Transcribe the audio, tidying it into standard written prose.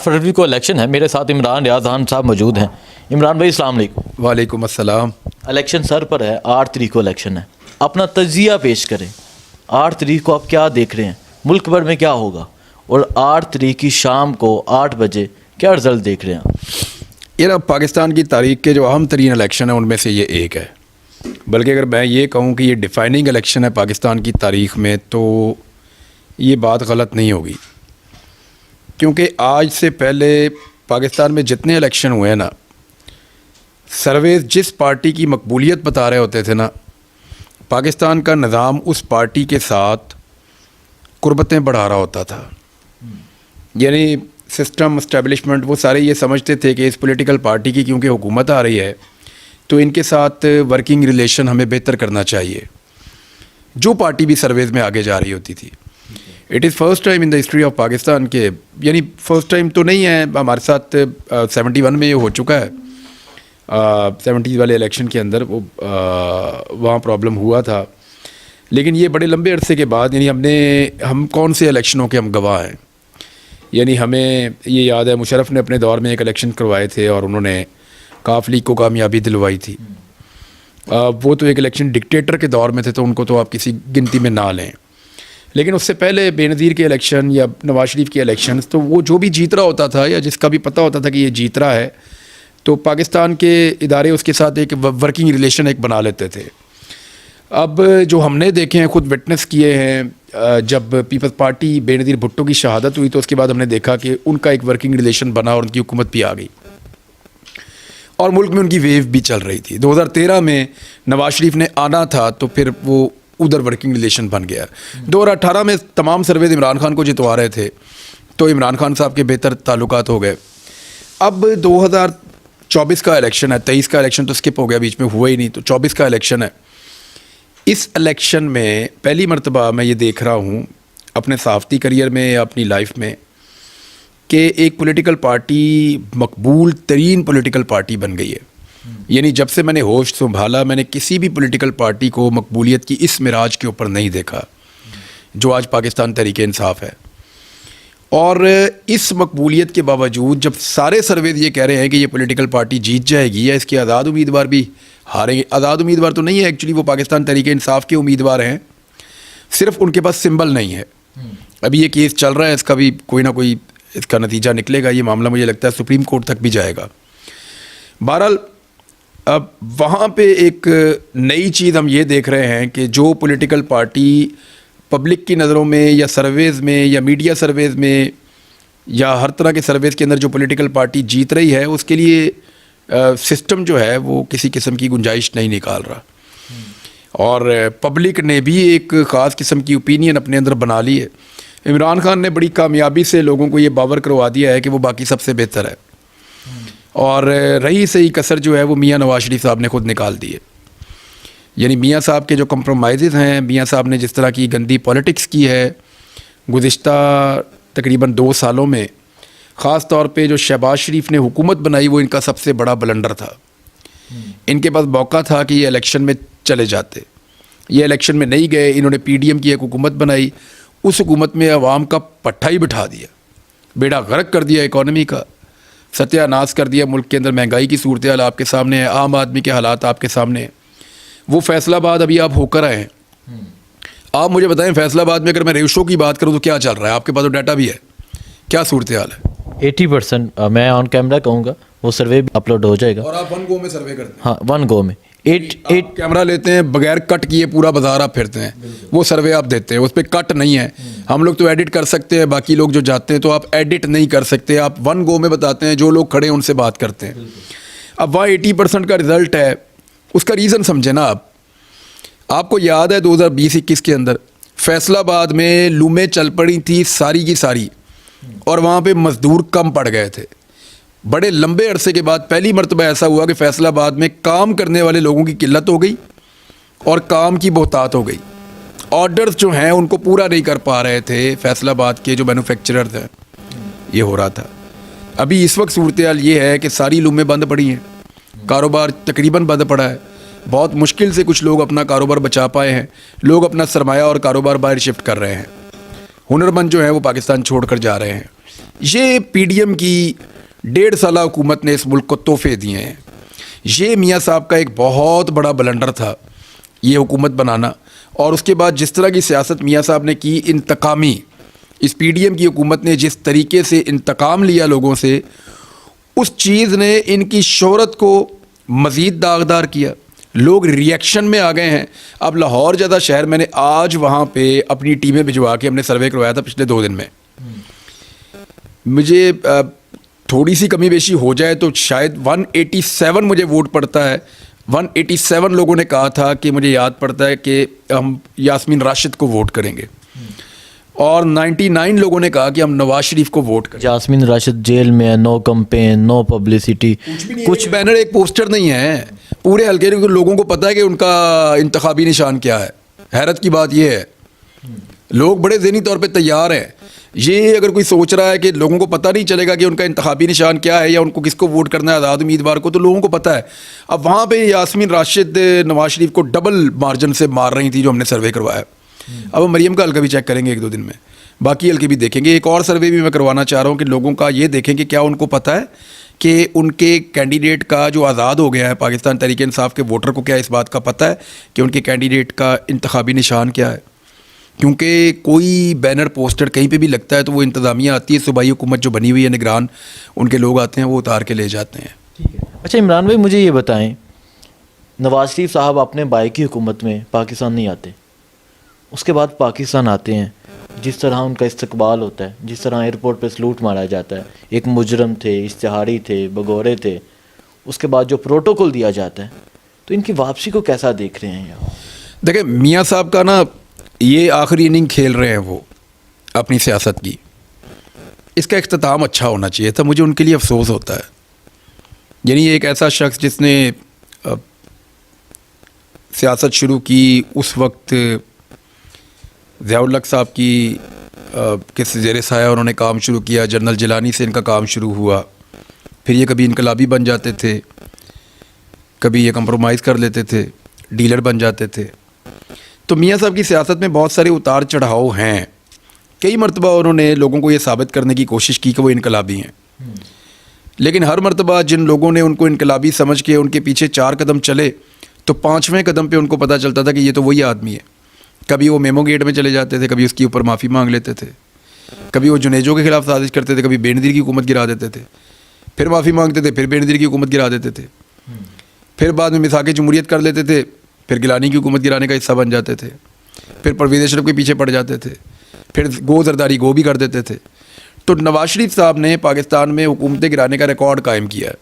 फरवरी को इलेक्शन है। मेरे साथ इमरान रियाज़ान साहब मौजूद हैं। इमरान भाई अस्सलाम वालेकुम। वालेकुम अस्सलाम। इलेक्शन सर पर है, 8 तारीख को इलेक्शन है। अपना तजिया पेश करें, 8 तारीख को आप क्या देख रहे हैं, मुल्क भर में क्या होगा, और 8 तारीख की शाम को 8 बजे क्या रिजल्ट देख रहे हैं आप? ये ना पाकिस्तान की तारीख के जो अहम तरीन इलेक्शन है उनमें से ये एक है। बल्कि अगर मैं ये कहूँ कि ये डिफाइनिंग इलेक्शन है पाकिस्तान की तारीख़ में, तो ये बात गलत नहीं होगी, क्योंकि आज से पहले पाकिस्तान में जितने इलेक्शन हुए हैं ना, सर्वेज जिस पार्टी की मकबूलियत बता रहे होते थे ना, पाकिस्तान का निज़ाम उस पार्टी के साथ कुर्बतें बढ़ा रहा होता था। यानी सिस्टम इस्टेब्लिशमेंट वो सारे ये समझते थे कि इस पॉलिटिकल पार्टी की क्योंकि हुकूमत आ रही है तो इनके साथ वर्किंग रिलेशन हमें बेहतर करना चाहिए, जो पार्टी भी सर्वेज में आगे जा रही होती थी। It is first time in the history of Pakistan के, यानी फर्स्ट टाइम तो नहीं है, हमारे साथ 71 में ये हो चुका है। 70 वाले इलेक्शन के अंदर वो वहाँ प्रॉब्लम हुआ था, लेकिन ये बड़े लंबे अरसे के बाद, यानी हम कौन से इलेक्शनों के हम गवाह हैं। यानी हमें ये याद है मुशर्रफ ने अपने दौर में एक इलेक्शन करवाए थे और उन्होंने काफ लीग को कामयाबी दिलवाई थी। वो तो एक इलेक्शन डिक्टेटर के दौर में थे, तो उनको तो आप किसी गिनती में ना लें। लेकिन उससे पहले बेनज़ीर के इलेक्शन या नवाज शरीफ के इलेक्शन, तो वो जो भी जीत रहा होता था या जिसका भी पता होता था कि ये जीत रहा है, तो पाकिस्तान के इदारे उसके साथ एक वर्किंग रिलेशन एक बना लेते थे। अब जो हमने देखे हैं, खुद विटनेस किए हैं, जब पीपल्स पार्टी बेनज़ीर भुट्टो की शहादत हुई तो उसके बाद हमने देखा कि उनका एक वर्किंग रिलेशन बना और उनकी हुकूमत भी आ गई और मुल्क में उनकी वेव भी चल रही थी। 2013 में नवाज शरीफ ने आना था तो फिर वो उधर वर्किंग रिलेशन बन गया। 2018 में तमाम सर्वेज इमरान खान को जितवा रहे थे, तो इमरान खान साहब के बेहतर ताल्लुकात हो गए। अब 2024 का इलेक्शन है, 23 का इलेक्शन तो स्किप हो गया, बीच में हुआ ही नहीं, तो 24 का इलेक्शन है। इस इलेक्शन में पहली मरतबा मैं ये देख रहा हूँ अपने सहाफ़ती करियर में या अपनी लाइफ में कि एक पॉलिटिकल पार्टी मकबूल तरीन पॉलिटिकल पार्टी बन गई है। यानी जब से मैंने होश संभाला, मैंने किसी भी पॉलिटिकल पार्टी को मकबूलियत की इस मिराज के ऊपर नहीं देखा जो आज पाकिस्तान तहरीक इंसाफ है। और इस मकबूलियत के बावजूद जब सारे सर्वेज ये कह रहे हैं कि ये पॉलिटिकल पार्टी जीत जाएगी या इसके आज़ाद उम्मीदवार भी हारेंगे, आज़ाद उम्मीदवार तो नहीं है एक्चुअली, वो पाकिस्तान तहरीक इंसाफ के उम्मीदवार हैं, सिर्फ उनके पास सिंबल नहीं है। अभी ये केस चल रहा है, इसका भी कोई ना कोई इसका नतीजा निकलेगा। ये मामला मुझे लगता है सुप्रीम कोर्ट तक भी जाएगा। बहरहाल अब वहाँ पे एक नई चीज़ हम ये देख रहे हैं कि जो पॉलिटिकल पार्टी पब्लिक की नज़रों में या सर्वेज़ में या मीडिया सर्वेज़ में या हर तरह के सर्वेज़ के अंदर जो पॉलिटिकल पार्टी जीत रही है, उसके लिए सिस्टम जो है वो किसी किस्म की गुंजाइश नहीं निकाल रहा। और पब्लिक ने भी एक ख़ास किस्म की ओपिनियन अपने अंदर बना ली है। इमरान खान ने बड़ी कामयाबी से लोगों को ये बावर करवा दिया है कि वो बाकी सबसे बेहतर है, और रही सही कसर जो है वो मियाँ नवाज शरीफ साहब ने खुद निकाल दी है। यानी मियाँ साहब के जो कंप्रोमाइज़ हैं, मियाँ साहब ने जिस तरह की गंदी पॉलिटिक्स की है गुज़िश्ता तकरीबन 2 सालों में, ख़ास तौर पे जो शहबाज शरीफ ने हुकूमत बनाई वो इनका सबसे बड़ा ब्लंडर था। इनके पास मौका था कि ये इलेक्शन में चले जाते, ये इलेक्शन में नहीं गए। इन्होंने PDM की एक हुकूमत बनाई, उस हुकूमत में अवाम का पट्टा ही बिठा दिया, बेड़ा गर्क कर दिया, इकॉनमी का सत्यानाश कर दिया। मुल्क के अंदर महंगाई की सूरत हाल आपके सामने है, आम आदमी के हालात आपके सामने हैं। वो फैसलाबाद अभी आप होकर आए हैं, आप मुझे बताएं फैसलाबाद में अगर मैं रेशो की बात करूं तो क्या चल रहा है? आपके पास तो डाटा भी है, क्या सूरत हाल है? 80% मैं ऑन कैमरा कहूँगा, वो सर्वे अपलोड हो जाएगा। और आप 1 गो में सर्वे करते हैं? हाँ, 1 गो में 8 कैमरा लेते हैं, बगैर कट किए पूरा बाजार आप फिरते हैं, वो सर्वे आप देते हैं, उस पर कट नहीं है। हम लोग तो एडिट कर सकते हैं, बाकी लोग जो जाते हैं तो आप एडिट नहीं कर सकते। आप 1 गो में बताते हैं, जो लोग खड़े हैं उनसे बात करते हैं। अब वहाँ 80% का रिजल्ट है, उसका रीज़न समझे ना आप। आपको याद है 2020-21 के अंदर फैसलाबाद में लूमें चल पड़ी थी सारी की सारी, और वहाँ पे मज़दूर कम पड़ गए थे। बड़े लंबे अरसे के बाद पहली मरतबा ऐसा हुआ कि फैसलाबाद में काम करने वाले लोगों की किल्लत हो गई और काम की बहुतात हो गई। ऑर्डर्स जो हैं उनको पूरा नहीं कर पा रहे थे फैसलाबाद के जो मैन्युफैक्चरर्स हैं, ये हो रहा था। अभी इस वक्त सूरत हाल ये है कि सारी लूमें बंद पड़ी हैं, कारोबार तकरीबन बंद पड़ा है। बहुत मुश्किल से कुछ लोग अपना कारोबार बचा पाए हैं, लोग अपना सरमाया और कारोबार बाहर शिफ्ट कर रहे हैं। हुनरमंद जो है वो पाकिस्तान छोड़ कर जा रहे हैं। ये पीडीएम की 1.5 साल हुकूमत ने इस मुल्क को तोहफे दिए हैं। ये मियाँ साहब का एक बहुत बड़ा ब्लंडर था ये हुकूमत बनाना, और उसके बाद जिस तरह की सियासत मियाँ साहब ने की इंतकामी, इस पीडीएम की हुकूमत ने जिस तरीके से इंतकाम लिया लोगों से, उस चीज़ ने इनकी शोहरत को मज़ीद दागदार किया। लोग रिएक्शन में आ गए हैं। अब लाहौर जैसा शहर, मैंने आज वहाँ पे अपनी टीमें भिजवा के हमने सर्वे करवाया था पिछले 2 दिन में। मुझे थोड़ी सी कमी बेशी हो जाए तो शायद 187 मुझे वोट पड़ता है। 187 लोगों ने कहा था कि मुझे याद पड़ता है कि हम यास्मीन राशिद को वोट करेंगे, और 99 लोगों ने कहा कि हम नवाज शरीफ को वोट करें। यास्मीन राशिद जेल में है, नो कंपेन, नो पब्लिसिटी, कुछ बैनर, एक पोस्टर नहीं है पूरे हल्के, क्योंकि लोगों को पता है कि उनका इंतखाबी निशान क्या है। हैरत की बात यह है, लोग बड़े ज़हनी तौर पे तैयार हैं। ये अगर कोई सोच रहा है कि लोगों को पता नहीं चलेगा कि उनका इंतखाबी निशान क्या है या उनको किसको वोट करना है आज़ाद उम्मीदवार को, तो लोगों को पता है। अब वहाँ पे यास्मीन राशिद नवाज शरीफ को डबल मार्जिन से मार रही थी जो हमने सर्वे करवाया। अब हम मरियम का हल्का भी चेक करेंगे 1-2 दिन में, बाकी हल्के भी देखेंगे। एक और सर्वे भी मैं करवाना चाह रहा हूँ कि लोगों का ये देखें कि क्या उनको पता है कि उनके कैंडिडेट का जो आज़ाद हो गया है पाकिस्तान तहरीक इंसाफ के वोटर को, क्या इस बात का पता है कि उनके कैंडिडेट का इंतखाबी निशान क्या है। क्योंकि कोई बैनर पोस्टर कहीं पे भी लगता है तो वो इंतज़ामिया आती है, सूबाई हुकूमत जो बनी हुई है, निगरान, उनके लोग आते हैं, वो उतार के ले जाते हैं। ठीक है। अच्छा इमरान भाई, मुझे ये बताएं, नवाज शरीफ साहब अपने भाई की हुकूमत में पाकिस्तान नहीं आते, उसके बाद पाकिस्तान आते हैं, जिस तरह उनका इस्तकबाल होता है, जिस तरह एयरपोर्ट पे सलूट मारा जाता है, एक मुजरम थे, इश्तिहारी थे, भगोड़े थे, उसके बाद जो प्रोटोकॉल दिया जाता है, तो इनकी वापसी को कैसा देख रहे हैं यहाँ? देखिए मियाँ साहब का ना ये आखिरी इनिंग खेल रहे हैं वो अपनी सियासत की। इसका इख्तिताम अच्छा होना चाहिए था, मुझे उनके लिए अफसोस होता है। यानी एक ऐसा शख्स जिसने सियासत शुरू की उस वक्त ज़ियाउल हक साहब की किस ज़ेरे साया उन्होंने काम शुरू किया, जनरल जिलानी से इनका काम शुरू हुआ, फिर ये कभी इनकलाबी बन जाते थे, कभी ये कंप्रोमाइज़ कर लेते थे, डीलर बन जाते थे। तो मियाँ साहब की सियासत में बहुत सारे उतार चढ़ाव हैं। कई मरतबा उन्होंने लोगों को ये साबित करने की कोशिश की कि वो इनकलाबी हैं, लेकिन हर मरतबा जिन लोगों ने उनको इनकलाबी समझ के उनके पीछे 4 कदम चले तो 5वें कदम पे उनको पता चलता था कि ये तो वही आदमी है। कभी वो मेमो गेट में चले जाते थे, कभी उसके ऊपर माफ़ी मांग लेते थे, कभी वो जुनेजो के ख़िलाफ़ साजिश करते थे, कभी बेनज़ीर की हुकूमत गिरा देते थे, फिर माफ़ी मांगते थे, फिर बेनज़ीर की हुकूमत गिरा देते थे, फिर बाद में मिसाक़ जमहूरियत कर लेते थे, फिर गिलानी की हुकूमत गिराने का हिस्सा बन जाते थे, फिर परवेज़ अशरफ के पीछे पड़ जाते थे, फिर गो जरदारी गो भी कर देते थे। तो नवाज शरीफ साहब ने पाकिस्तान में हुकूमतें गिराने का रिकॉर्ड कायम किया है।